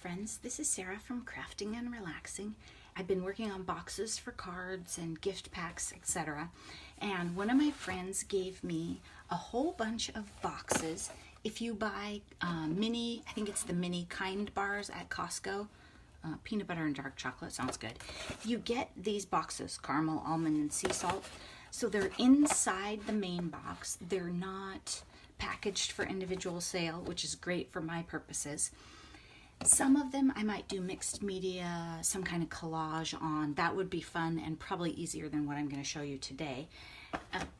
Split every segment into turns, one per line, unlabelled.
friends, this is Sarah from Crafting and Relaxing. I've been working on boxes for cards and gift packs, etc. And one of my friends gave me a whole bunch of boxes. If you buy mini, I think it's the mini Kind bars at Costco, peanut butter and dark chocolate, sounds good. You get these boxes, caramel, almond, and sea salt. So they're inside the main box. They're not packaged for individual sale, which is great for my purposes. Some of them I might do mixed media, some kind of collage on. That would be fun and probably easier than what I'm going to show you today.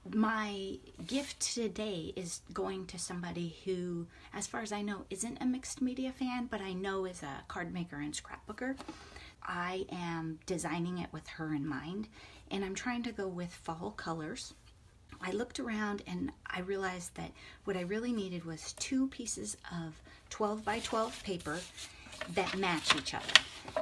My gift today is going to somebody who, as far as I know, isn't a mixed media fan, but I know is a card maker and scrapbooker. I am designing it with her in mind, and I'm trying to go with fall colors. I looked around and I realized that what I really needed was 2 pieces of 12 by 12 paper that match each other.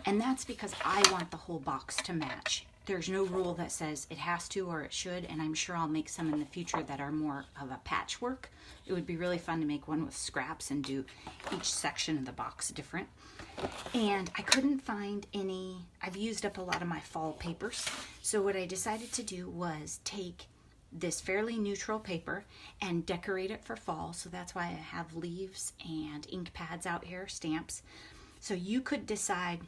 And that's because I want the whole box to match. There's no rule that says it has to or it should, and I'm sure I'll make some in the future that are more of a patchwork. It would be really fun to make one with scraps and do each section of the box different. And I couldn't find any. I've used up a lot of my fall papers. So what I decided to do was take this fairly neutral paper and decorate it for fall. So that's why I have leaves and ink pads out here, stamps. So you could decide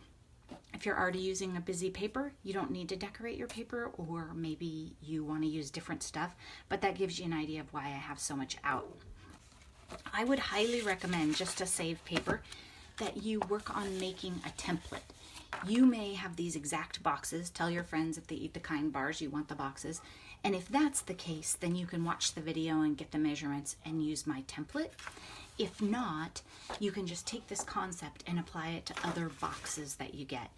if you're already using a busy paper, you don't need to decorate your paper, or maybe you want to use different stuff, but that gives you an idea of why I have so much out. I would highly recommend, just to save paper, that you work on making a template. You may have these exact boxes. Tell your friends if they eat the Kind bars, you want the boxes. And if that's the case, then you can watch the video and get the measurements and use my template. If not, you can just take this concept and apply it to other boxes that you get.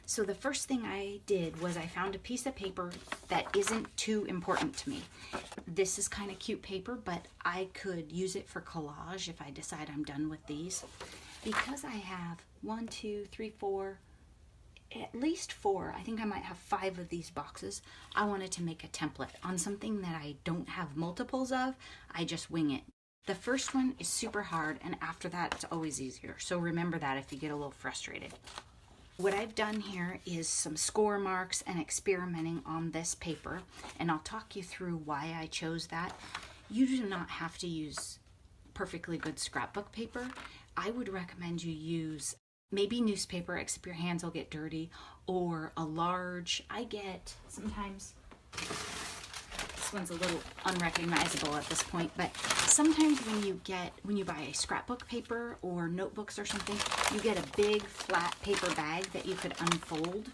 So the first thing I did was I found a piece of paper that isn't too important to me. This is kind of cute paper, but I could use it for collage if I decide I'm done with these. Because I have 1, 2, 3, 4, at least 4, I think I might have 5 of these boxes. I wanted to make a template on something that I don't have multiples of. I just wing it. The first one is super hard, and after that it's always easier. So remember that if you get a little frustrated. What I've done here is some score marks and experimenting on this paper, and I'll talk you through why I chose that. You do not have to use perfectly good scrapbook paper. I would recommend you use maybe newspaper, except your hands will get dirty, or a large, I get sometimes, this one's a little unrecognizable at this point, but sometimes when you buy a scrapbook paper or notebooks or something, you get a big flat paper bag that you could unfold,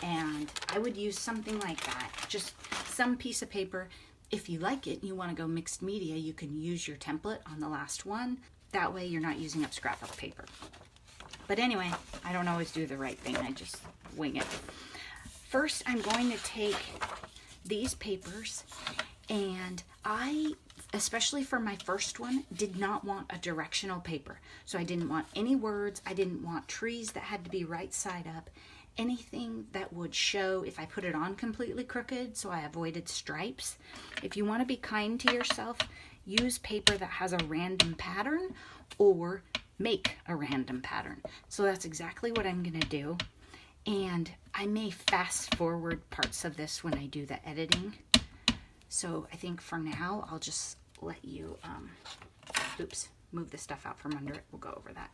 and I would use something like that, just some piece of paper. If you like it and you want to go mixed media, you can use your template on the last one. That way you're not using up scrapbook paper. But anyway, I don't always do the right thing. I just wing it. First, I'm going to take these papers, and I, especially for my first one, did not want a directional paper. So I didn't want any words. I didn't want trees that had to be right side up. Anything that would show if I put it on completely crooked, so I avoided stripes. If you want to be kind to yourself, use paper that has a random pattern or make a random pattern. So that's exactly what I'm going to do. And I may fast forward parts of this when I do the editing. So I think for now, I'll just let you, move the stuff out from under it. We'll go over that.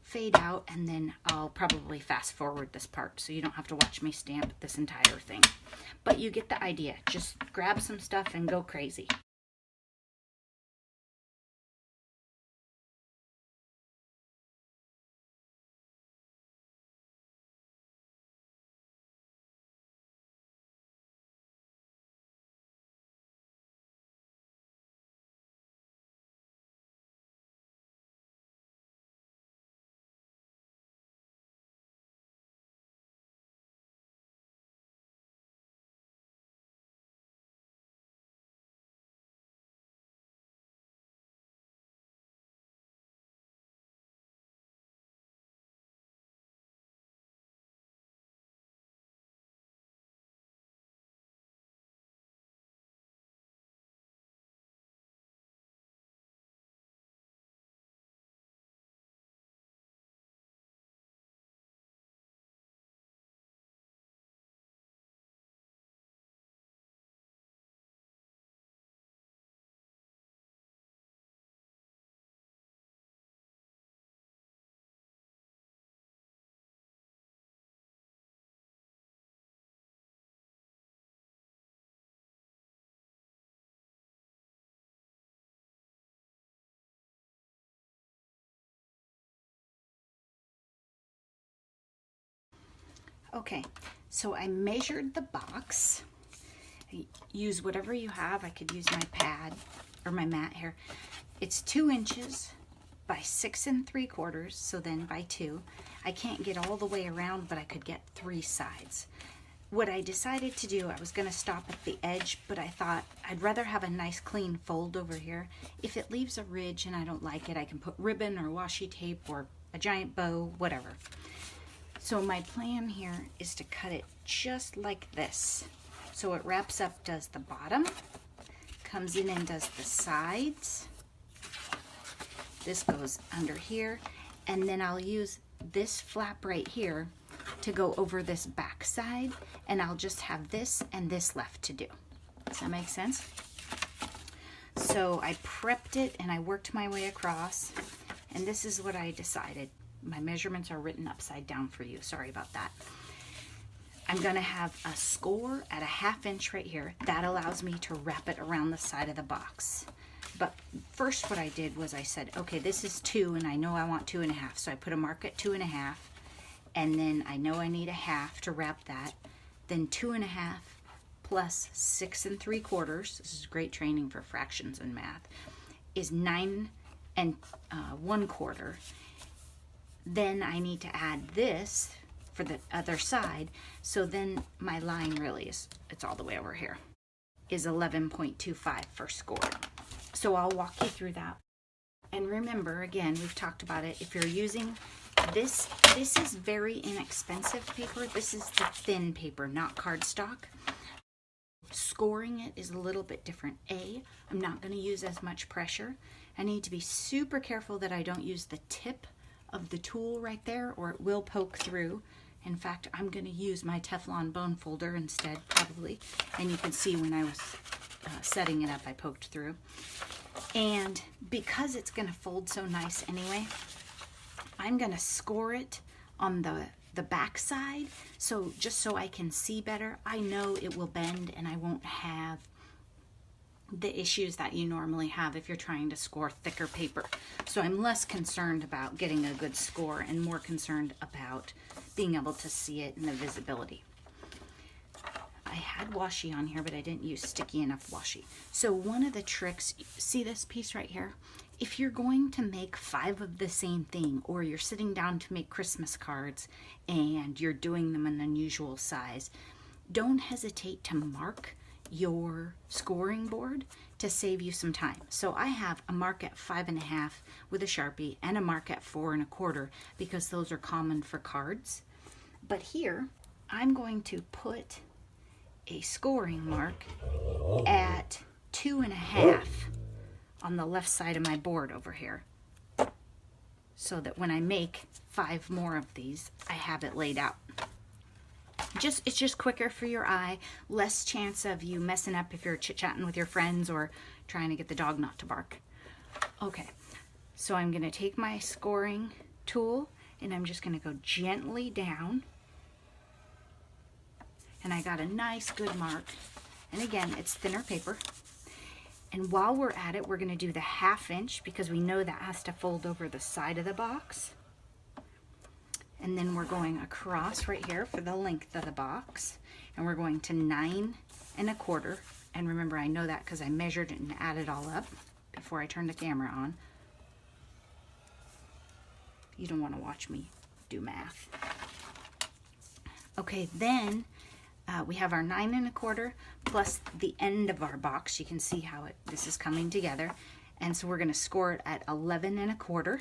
Fade out, and then I'll probably fast forward this part so you don't have to watch me stamp this entire thing. But you get the idea. Just grab some stuff and go crazy. Okay, so I measured the box. Use whatever you have. I could use my pad or my mat here. It's 2 inches by 6 3/4, so then by 2. I can't get all the way around, but I could get 3 sides. What I decided to do, I was going to stop at the edge, but I thought I'd rather have a nice clean fold over here. If it leaves a ridge and I don't like it, I can put ribbon or washi tape or a giant bow, whatever. So my plan here is to cut it just like this. So it wraps up, does the bottom, comes in and does the sides. This goes under here, and then I'll use this flap right here to go over this back side, and I'll just have this and this left to do. Does that make sense? So I prepped it and I worked my way across, and this is what I decided. My measurements are written upside down for you. Sorry about that. I'm gonna have a score at a 1/2 inch right here. That allows me to wrap it around the side of the box. But first what I did was I said, okay, this is 2 and I know I want 2 1/2. So I put a mark at 2 1/2, and then I know I need a 1/2 to wrap that. Then 2 1/2 plus 6 3/4, this is great training for fractions and math, is 9 1/4. Then I need to add this for the other side. So then my line really is, it's all the way over here, is 11.25 for score. So I'll walk you through that. And remember, again, we've talked about it, if you're using this is very inexpensive paper. This is the thin paper, not cardstock. Scoring it is a little bit different. I'm not going to use as much pressure. I need to be super careful that I don't use the tip of the tool right there, or it will poke through. In fact, I'm going to use my Teflon bone folder instead, probably. And you can see when I was setting it up, I poked through. And because it's going to fold so nice anyway, I'm going to score it on the back side, so just so I can see better. I know it will bend and I won't have the issues that you normally have if you're trying to score thicker paper. So I'm less concerned about getting a good score and more concerned about being able to see it and the visibility. I had washi on here, but I didn't use sticky enough washi. So one of the tricks, see this piece right here? If you're going to make 5 of the same thing, or you're sitting down to make Christmas cards and you're doing them an unusual size, don't hesitate to mark your scoring board to save you some time. So I have a mark at 5 1/2 with a Sharpie and a mark at 4 1/4 because those are common for cards. But here, I'm going to put a scoring mark at 2 1/2 on the left side of my board over here, so that when I make 5 more of these, I have it laid out. It's just quicker for your eye, less chance of you messing up if you're chit-chatting with your friends or trying to get the dog not to bark. Okay, so I'm going to take my scoring tool and I'm just going to go gently down, and I got a nice good mark. And again, it's thinner paper. And while we're at it, we're going to do the 1/2 inch because we know that has to fold over the side of the box. And then we're going across right here for the length of the box. And we're going to 9 1/4. And remember, I know that because I measured it and added all up before I turned the camera on. You don't want to watch me do math. Okay, then we have our 9 1/4 plus the end of our box. You can see how this is coming together. And so we're going to score it at 11 1/4.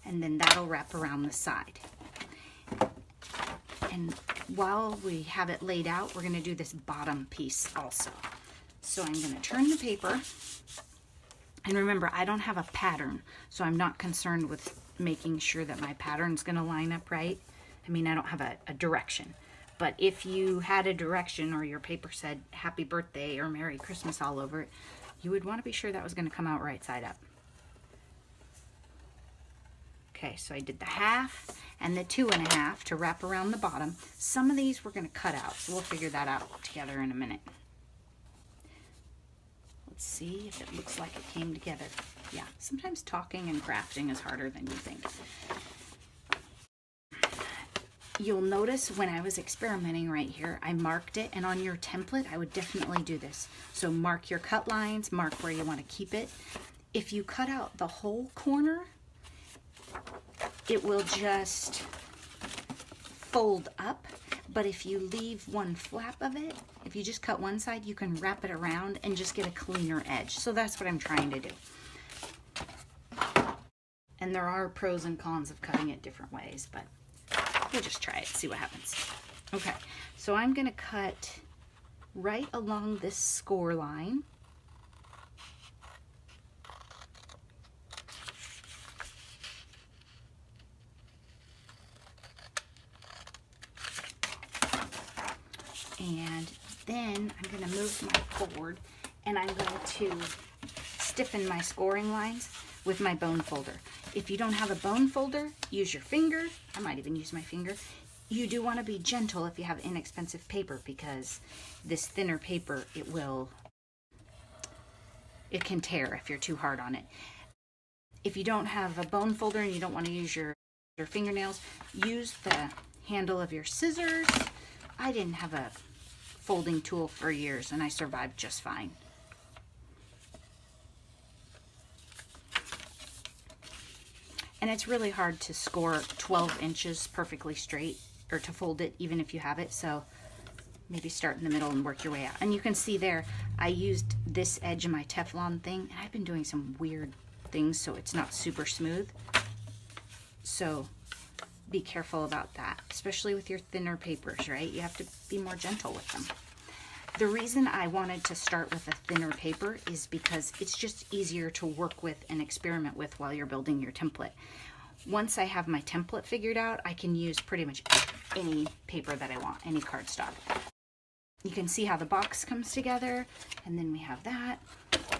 And then that'll wrap around the side. And while we have it laid out, we're going to do this bottom piece also. So I'm going to turn the paper. And remember, I don't have a pattern, so I'm not concerned with making sure that my pattern's going to line up right. I mean, I don't have a direction. But if you had a direction or your paper said Happy Birthday or Merry Christmas all over it, you would want to be sure that was going to come out right side up. Okay, so I did the 1/2 and the 2 1/2 to wrap around the bottom. Some of these we're going to cut out, so we'll figure that out together in a minute. Let's see if it looks like it came together. Yeah, sometimes talking and crafting is harder than you think. you'll notice when I was experimenting right here, I marked it, and on your template, I would definitely do this. So mark your cut lines, mark where you want to keep it. If you cut out the whole corner, it will just fold up. But if you leave one flap of it, if you just cut one side, you can wrap it around and just get a cleaner edge. So that's what I'm trying to do. And there are pros and cons of cutting it different ways, but we'll just try it, see what happens. Okay, so I'm gonna cut right along this score line. And then I'm going to move my board, and I'm going to stiffen my scoring lines with my bone folder. If you don't have a bone folder, use your finger. I might even use my finger. You do want to be gentle if you have inexpensive paper, because this thinner paper, it can tear if you're too hard on it. If you don't have a bone folder and you don't want to use your fingernails, use the handle of your scissors. I didn't have a folding tool for years, and I survived just fine. And it's really hard to score 12 inches perfectly straight, or to fold it even if you have it, so maybe start in the middle and work your way out. And you can see there, I used this edge of my Teflon thing, and I've been doing some weird things so it's not super smooth. So be careful about that, especially with your thinner papers, right? You have to be more gentle with them. The reason I wanted to start with a thinner paper is because it's just easier to work with and experiment with while you're building your template. Once I have my template figured out, I can use pretty much any paper that I want, any cardstock. You can see how the box comes together, and then we have that.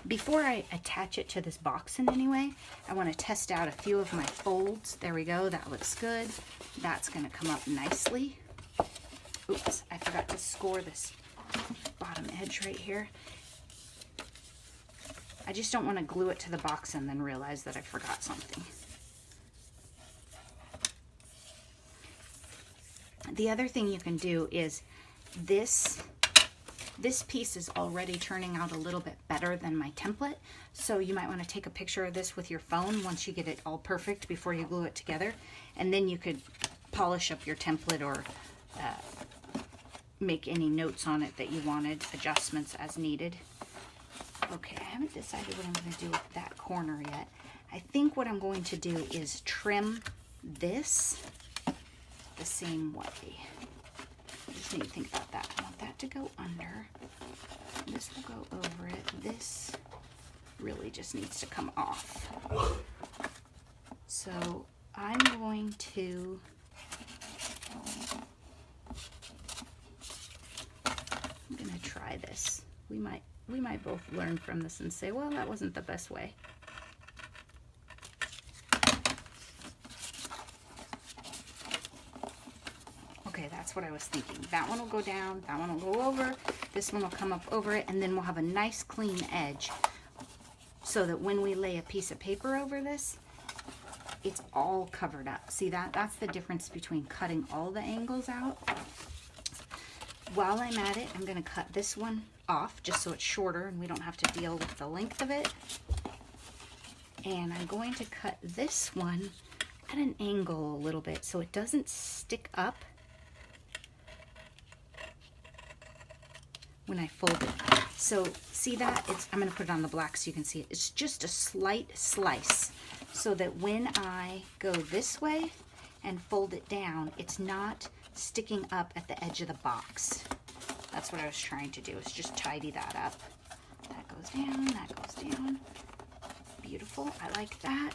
Before I attach it to this box in any way, I want to test out a few of my folds. There we go, that looks good. That's going to come up nicely. Oops, I forgot to score this bottom edge right here. I just don't want to glue it to the box and then realize that I forgot something. The other thing you can do is this piece is already turning out a little bit better than my template, so you might want to take a picture of this with your phone once you get it all perfect before you glue it together, and then you could polish up your template or make any notes on it that you wanted, adjustments as needed. Okay, I haven't decided what I'm going to do with that corner yet. I think what I'm going to do is trim this the same way. I just need to think about that. I want that to go under. This will go over it. This really just needs to come off. So I'm going to try this. We might both learn from this and say, well, that wasn't the best way. Okay, that's what I was thinking. That one will go down, that one will go over, this one will come up over it, and then we'll have a nice clean edge so that when we lay a piece of paper over this, it's all covered up. See that? That's the difference between cutting all the angles out. While I'm at it, I'm going to cut this one off just so it's shorter and we don't have to deal with the length of it. And I'm going to cut this one at an angle a little bit so it doesn't stick up when I fold it. So see that? I'm going to put it on the black so you can see it. It's just a slight slice so that when I go this way and fold it down, it's not sticking up at the edge of the box. That's what I was trying to do, is just tidy that up. That goes down, that goes down. Beautiful, I like that.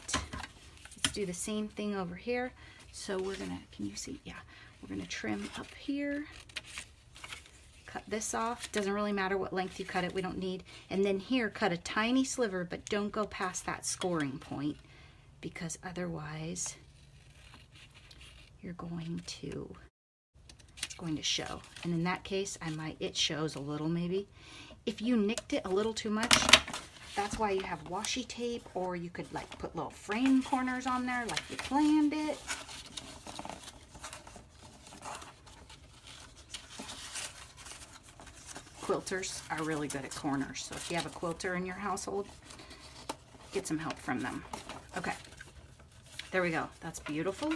Let's do the same thing over here. So we're gonna, can you see? Yeah, we're gonna trim up here. Cut this off. Doesn't really matter what length you cut it, we don't need. And then here, cut a tiny sliver, but don't go past that scoring point, because otherwise you're going to, it's going to show. And in that case, it shows a little maybe. If you nicked it a little too much, that's why you have washi tape, or you could like put little frame corners on there like you planned it. quilters are really good at corners. So if you have a quilter in your household, get some help from them. Okay, there we go. That's beautiful.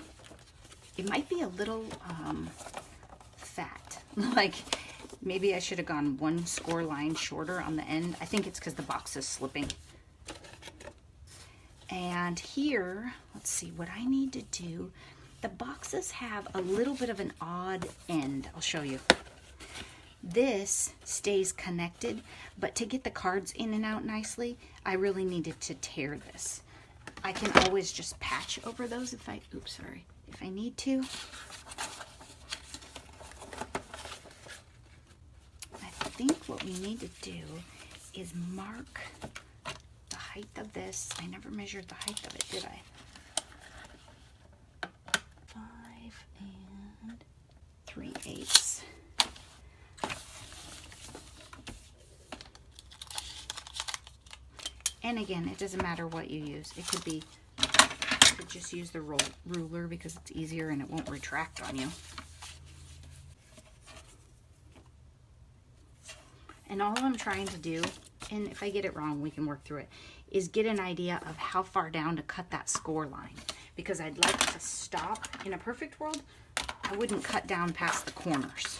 It might be a little fat. Like maybe I should have gone one score line shorter on the end. I think it's because the box is slipping. And here, let's see what I need to do. The boxes have a little bit of an odd end. I'll show you. This stays connected, but to get the cards in and out nicely, I really needed to tear this. I can always just patch over those if I, oops, sorry, if I need to. I think what we need to do is mark the height of this. I never measured the height of it, did I? 5 3/8. And again, it doesn't matter what you use. It could be, you could just use the ruler because it's easier and it won't retract on you. And all I'm trying to do, and if I get it wrong, we can work through it, is get an idea of how far down to cut that score line. Because I'd like to stop. In a perfect world, I wouldn't cut down past the corners.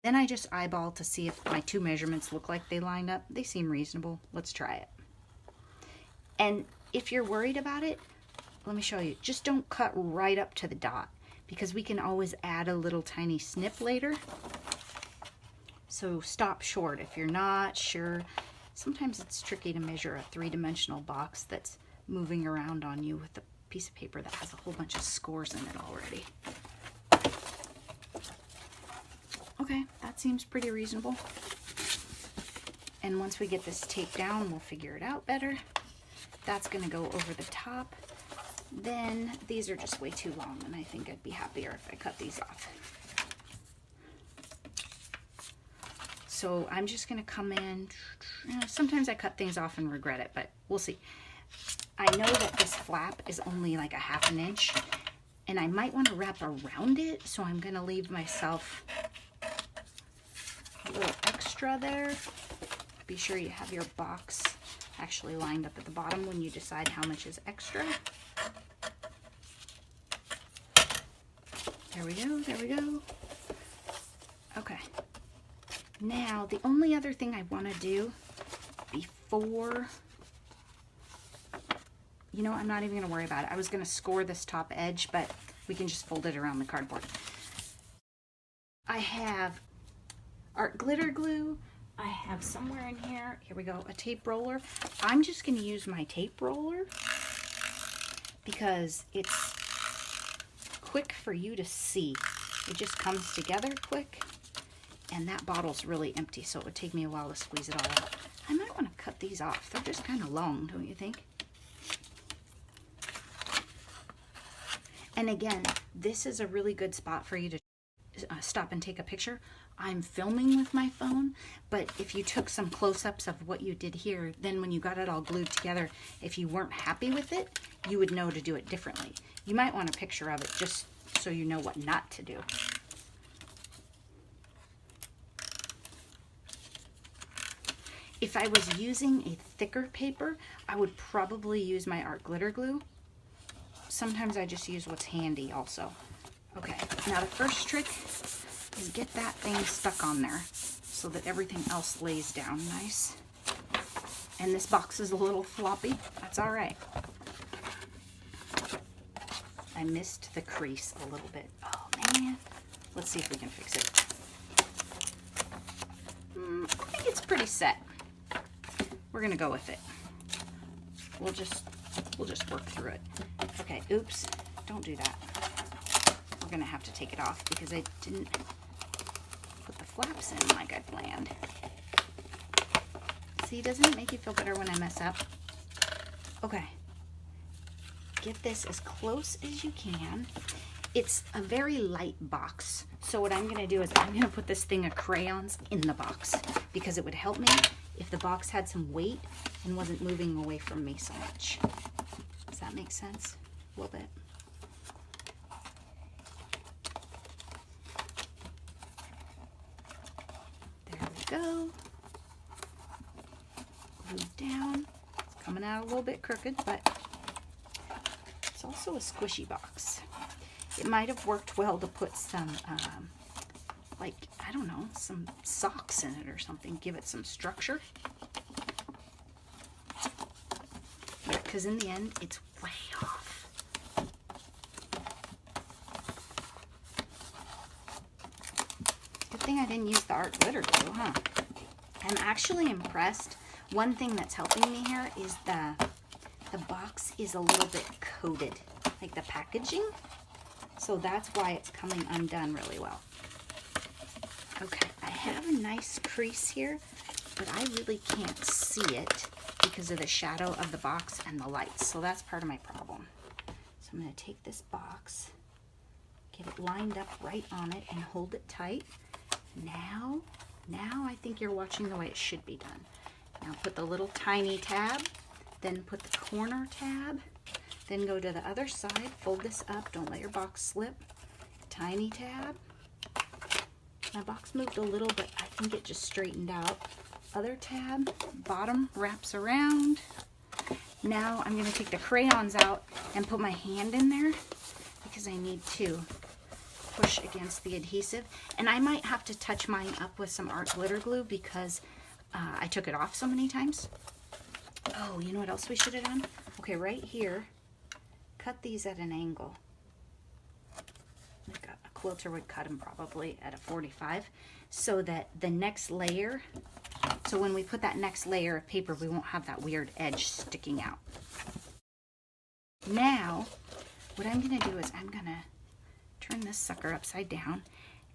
Then I just eyeball to see if my two measurements look like they line up. They seem reasonable. Let's try it. And if you're worried about it, let me show you. Just don't cut right up to the dot because we can always add a little tiny snip later. So stop short if you're not sure. Sometimes it's tricky to measure a three-dimensional box that's moving around on you with a piece of paper that has a whole bunch of scores in it already. Okay, that seems pretty reasonable. And once we get this taped down, we'll figure it out better. That's gonna go over the top. Then these are just way too long and I think I'd be happier if I cut these off. So I'm just gonna come in, sometimes I cut things off and regret it, but we'll see. I know that this flap is only like a 1/2 inch and I might wanna wrap around it, so I'm gonna leave myself a little extra there. Be sure you have your box actually lined up at the bottom when you decide how much is extra. There we go, there we go. Okay. Now, the only other thing I want to do before, you know, I'm not even going to worry about it. I was going to score this top edge, but we can just fold it around the cardboard. I have art glitter glue. I have somewhere in here, here we go, a tape roller. I'm just going to use my tape roller because it's quick for you to see. It just comes together quick. And that bottle's really empty, so it would take me a while to squeeze it all out. I might want to cut these off. They're just kind of long, don't you think? And again, this is a really good spot for you to stop and take a picture. I'm filming with my phone, but if you took some close-ups of what you did here, then when you got it all glued together, if you weren't happy with it, you would know to do it differently. You might want a picture of it just so you know what not to do. If I was using a thicker paper, I would probably use my art glitter glue. Sometimes I just use what's handy also. Okay, now the first trick is get that thing stuck on there so that everything else lays down nice. And this box is a little floppy. That's all right. I missed the crease a little bit. Oh man. Let's see if we can fix it. I think it's pretty set. We're gonna go with it. We'll just work through it. Okay, oops, don't do that. We're gonna have to take it off because I didn't put the flaps in like I planned. See, doesn't it make you feel better when I mess up? Okay, get this as close as you can. It's a very light box. So what I'm gonna do is I'm gonna put this thing of crayons in the box because it would help me if the box had some weight and wasn't moving away from me so much. Does that make sense? A little bit. There we go. Glue down. It's coming out a little bit crooked, but it's also a squishy box. It might have worked well to put some, like, I don't know, some socks in it or something. Give it some structure. Yeah, because in the end, it's way off. Good thing I didn't use the art glitter glue, huh? I'm actually impressed. One thing that's helping me here is the box is a little bit coated, like the packaging. So that's why it's coming undone really well. Okay, I have a nice crease here, but I really can't see it because of the shadow of the box and the lights. So that's part of my problem. So I'm going to take this box, get it lined up right on it, and hold it tight. Now I think you're watching the way it should be done. Now put the little tiny tab, then put the corner tab, then go to the other side, fold this up, don't let your box slip. Tiny tab. My box moved a little, but I think it just straightened out. Other tab, bottom wraps around. Now I'm going to take the crayons out and put my hand in there because I need to push against the adhesive. And I might have to touch mine up with some art glitter glue because I took it off so many times. Oh, you know what else we should have done? Okay, right here, cut these at an angle. Like a quilter would cut them probably at a 45, so that the next layer, so when we put that next layer of paper, we won't have that weird edge sticking out. Now, what I'm gonna do is I'm gonna turn this sucker upside down,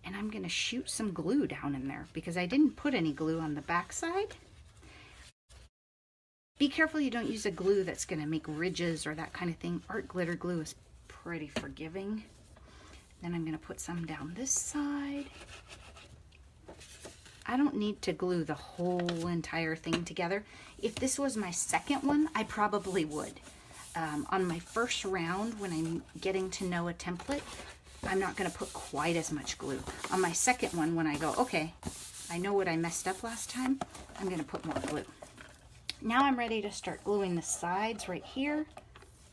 and I'm gonna shoot some glue down in there because I didn't put any glue on the back side. Be careful you don't use a glue that's gonna make ridges or that kind of thing. Art glitter glue is pretty forgiving. Then I'm gonna put some down this side. I don't need to glue the whole entire thing together. If this was my second one, I probably would. On my first round, when I'm getting to know a template, I'm not gonna put quite as much glue. On my second one, when I go, okay, I know what I messed up last time, I'm gonna put more glue. Now I'm ready to start gluing the sides right here.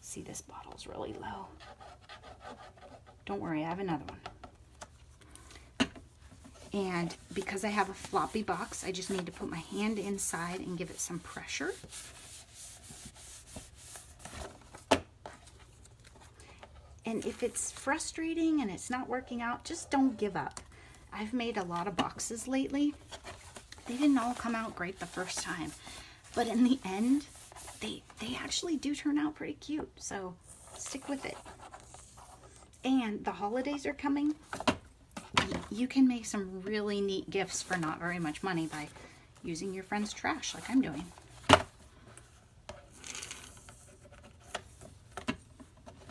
See, this bottle's really low. Don't worry, I have another one. And because I have a floppy box, I just need to put my hand inside and give it some pressure. And if it's frustrating and it's not working out, just don't give up. I've made a lot of boxes lately. They didn't all come out great the first time, but in the end, they actually do turn out pretty cute. So stick with it. And the holidays are coming. You can make some really neat gifts for not very much money by using your friend's trash like I'm doing.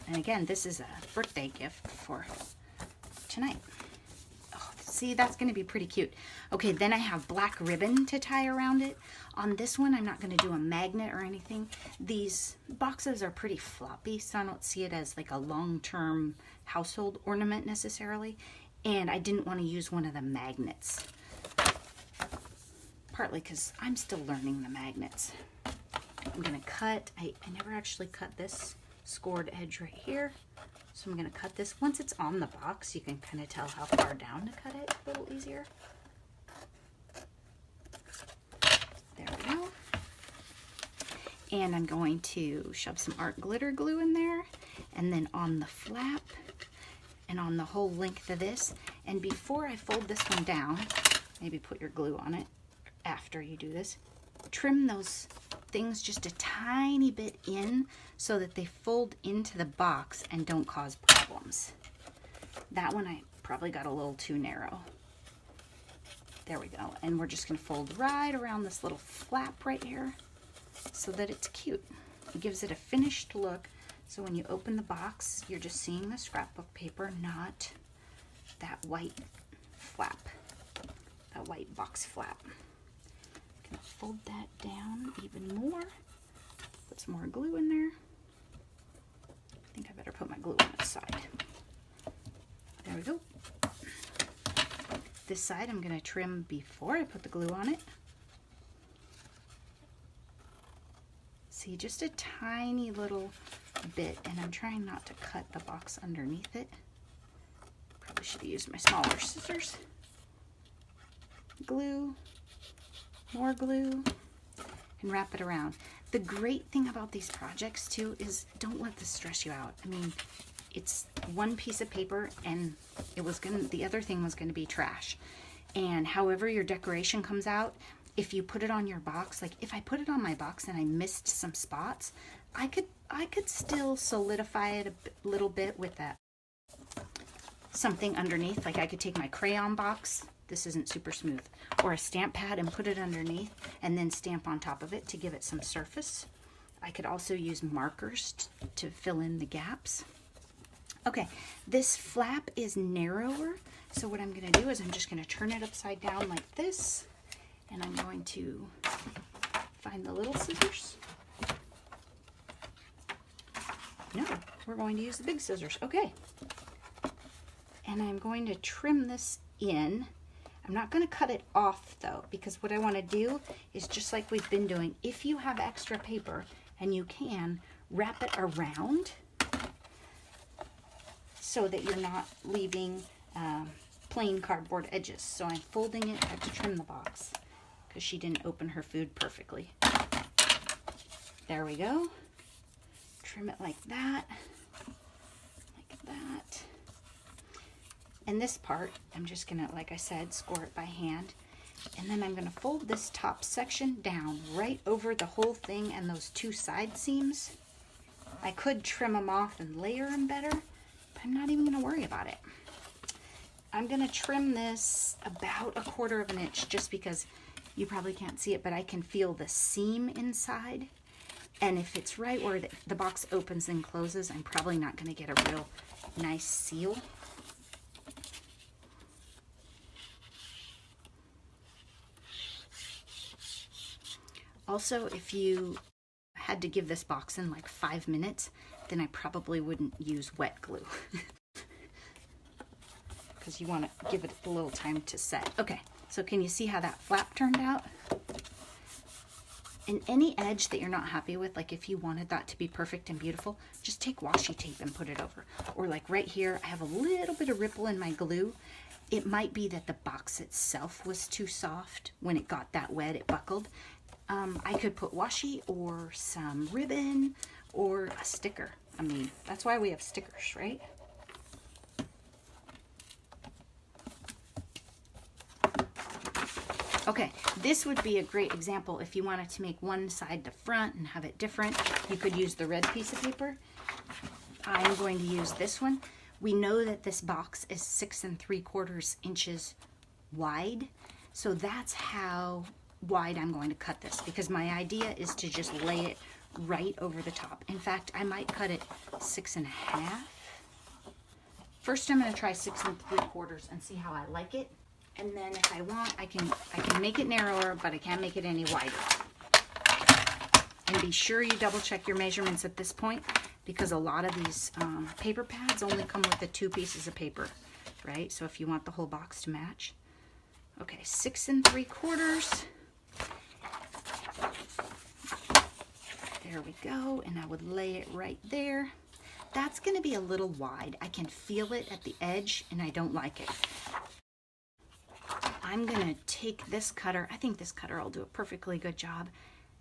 And again, this is a birthday gift for tonight. Oh, see, that's going to be pretty cute. Okay, then I have black ribbon to tie around it. On this one, I'm not going to do a magnet or anything. These boxes are pretty floppy, so I don't see it as like a long-term household ornament necessarily. And I didn't want to use one of the magnets. Partly because I'm still learning the magnets. I'm going to cut. I never actually cut this scored edge right here. So I'm going to cut this. Once it's on the box, you can kind of tell how far down to cut it a little easier. There we go. And I'm going to shove some art glitter glue in there, and then on the flap and on the whole length of this. And before I fold this one down, maybe put your glue on it after you do this, trim those things just a tiny bit in so that they fold into the box and don't cause problems. That one I probably got a little too narrow. There we go. And we're just going to fold right around this little flap right here so that it's cute. It gives it a finished look. So when you open the box, you're just seeing the scrapbook paper, not that white flap, that white box flap. Gonna fold that down even more. Put some more glue in there. I think I better put my glue on this side. There we go. this side I'm going to trim before I put the glue on it. See, just a tiny little bit, and I'm trying not to cut the box underneath it. Probably should have used my smaller scissors. Glue, more glue, and wrap it around. The great thing about these projects too is don't let this stress you out. I mean, it's one piece of paper, and the other thing was gonna be trash. And however your decoration comes out, if you put it on your box, like if I put it on my box and I missed some spots, I could still solidify it a little bit with that something underneath. Like I could take my crayon box, this isn't super smooth, or a stamp pad and put it underneath and then stamp on top of it to give it some surface. I could also use markers to fill in the gaps. Okay, this flap is narrower, so what I'm gonna do is I'm just gonna turn it upside down like this, and I'm going to find the little scissors. No, we're going to use the big scissors. Okay. And I'm going to trim this in. I'm not going to cut it off though, because what I want to do is just like we've been doing. If you have extra paper, and you can, wrap it around so that you're not leaving plain cardboard edges. So I'm folding it. I have to trim the box because she didn't open her food perfectly. There we go. Trim it like that. Like that. And this part, I'm just gonna, like I said, score it by hand. And then I'm gonna fold this top section down right over the whole thing and those two side seams. I could trim them off and layer them better, but I'm not even gonna worry about it. I'm gonna trim this about 1/4 inch just because you probably can't see it, but I can feel the seam inside. And if it's right where the box opens and closes, I'm probably not gonna get a real nice seal. Also, if you had to give this box in like 5 minutes, then I probably wouldn't use wet glue. Because you want to give it a little time to set. Okay, so can you see how that flap turned out? And any edge that you're not happy with, like if you wanted that to be perfect and beautiful, just take washi tape and put it over. Or like right here, I have a little bit of ripple in my glue. It might be that the box itself was too soft. When it got that wet, it buckled. I could put washi or some ribbon or a sticker. I mean, that's why we have stickers, right? Okay, this would be a great example if you wanted to make one side the front and have it different. You could use the red piece of paper. I'm going to use this one. We know that this box is 6 3/4 inches wide, so that's how wide I'm going to cut this, because my idea is to just lay it right over the top. In fact, I might cut it 6 1/2. First, I'm going to try 6 3/4 and see how I like it. And then if I want, I can make it narrower, but I can't make it any wider. And be sure you double check your measurements at this point, because a lot of these paper pads only come with the 2 pieces of paper, right? So if you want the whole box to match. Okay, 6 3/4. There we go, and I would lay it right there. That's gonna be a little wide. I can feel it at the edge, and I don't like it. I'm gonna take this cutter, I think this cutter will do a perfectly good job,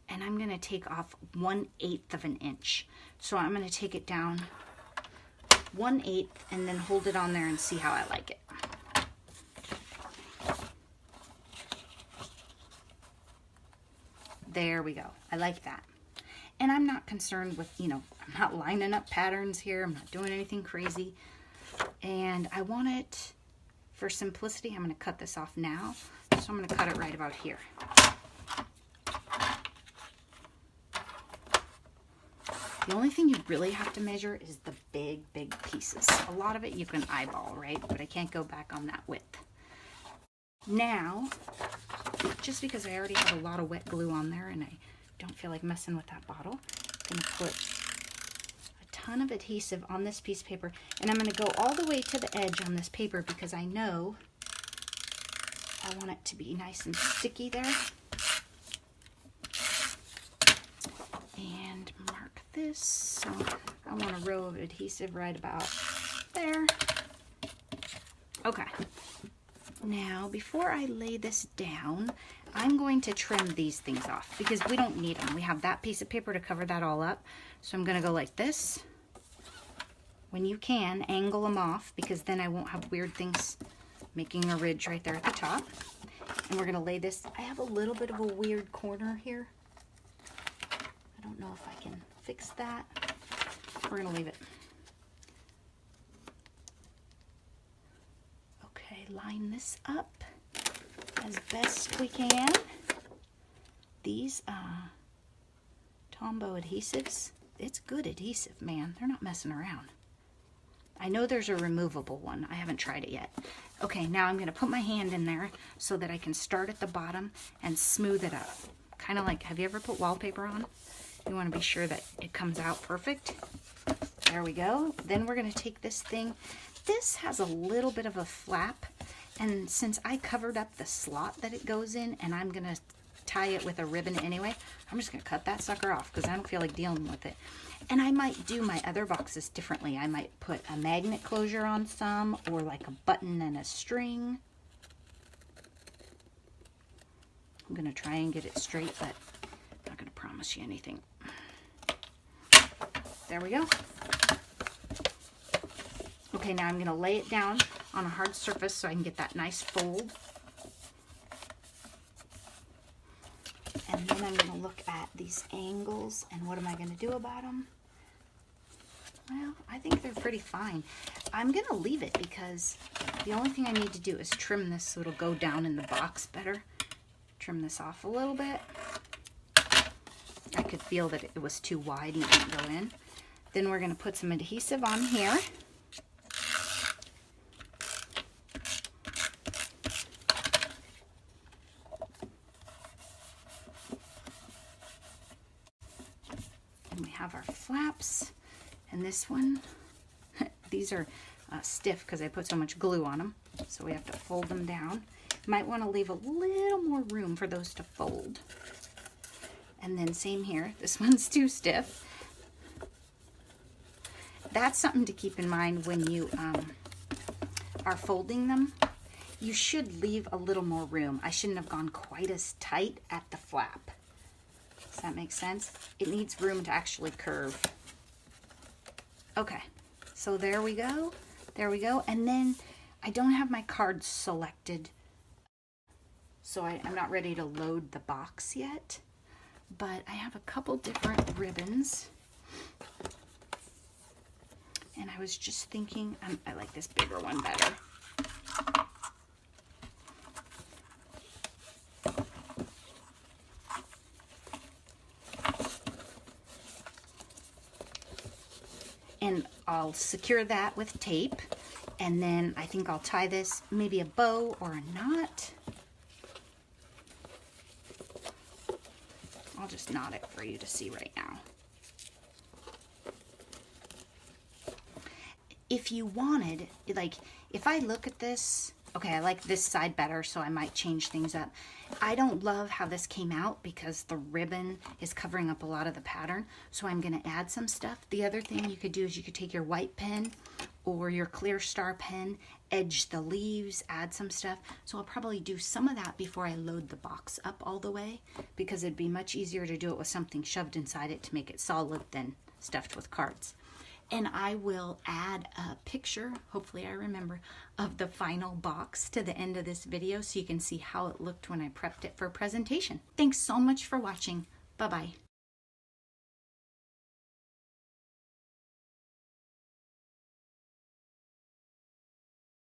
and I'm gonna take off 1/8 inch. So I'm gonna take it down 1/8 and then hold it on there and see how I like it. There we go, I like that. And I'm not concerned with, you know, I'm not lining up patterns here, I'm not doing anything crazy. And I want it, for simplicity, I'm going to cut this off now. So I'm going to cut it right about here. The only thing you really have to measure is the big pieces. A lot of it you can eyeball, right? But I can't go back on that width. Now, just because I already have a lot of wet glue on there and I don't feel like messing with that bottle, I'm going to put a ton of adhesive on this piece of paper, and I'm going to go all the way to the edge on this paper because I know I want it to be nice and sticky there. And mark this. So I want a row of adhesive right about there. Okay. Now, before I lay this down, I'm going to trim these things off because we don't need them. We have that piece of paper to cover that all up. So I'm going to go like this. When you can, angle them off because then I won't have weird things making a ridge right there at the top. And we're going to lay this. I have a little bit of a weird corner here. I don't know if I can fix that. We're going to leave it. Okay, line this up as best we can. These Tombow adhesives, it's good adhesive, man. They're not messing around. I know there's a removable one. I haven't tried it yet. Okay, now I'm going to put my hand in there so that I can start at the bottom and smooth it up. Kind of like, have you ever put wallpaper on? You want to be sure that it comes out perfect. There we go. Then we're going to take this thing. This has a little bit of a flap, and since I covered up the slot that it goes in, and I'm going to tie it with a ribbon anyway, I'm just going to cut that sucker off because I don't feel like dealing with it. And I might do my other boxes differently. I might put a magnet closure on some, or like a button and a string. I'm going to try and get it straight, but I'm not going to promise you anything. There we go. Okay, now I'm going to lay it down on a hard surface so I can get that nice fold. And then I'm going to look at these angles and what am I going to do about them? Well, I think they're pretty fine. I'm going to leave it because the only thing I need to do is trim this so it'll go down in the box better. Trim this off a little bit. I could feel that it was too wide and it didn't go in. Then we're going to put some adhesive on here. And we have our flaps. And this one, these are stiff because I put so much glue on them. So we have to fold them down. Might want to leave a little more room for those to fold. And then same here, this one's too stiff. That's something to keep in mind when you are folding them. You should leave a little more room. I shouldn't have gone quite as tight at the flap. Does that make sense? It needs room to actually curve. Okay, so there we go. There we go. And then I don't have my cards selected, so I'm not ready to load the box yet. But I have a couple different ribbons. And I was just thinking, I like this bigger one better. And I'll secure that with tape. And then I think I'll tie this, maybe a bow or a knot. I'll just knot it for you to see right now. If you wanted, like, if I look at this, okay, I like this side better, so I might change things up. I don't love how this came out because the ribbon is covering up a lot of the pattern, so I'm going to add some stuff. The other thing you could do is you could take your white pen or your clear star pen, edge the leaves, add some stuff. So I'll probably do some of that before I load the box up all the way, because it'd be much easier to do it with something shoved inside it to make it solid than stuffed with cards. And I will add a picture, hopefully I remember, of the final box to the end of this video so you can see how it looked when I prepped it for presentation. Thanks so much for watching. Bye-bye.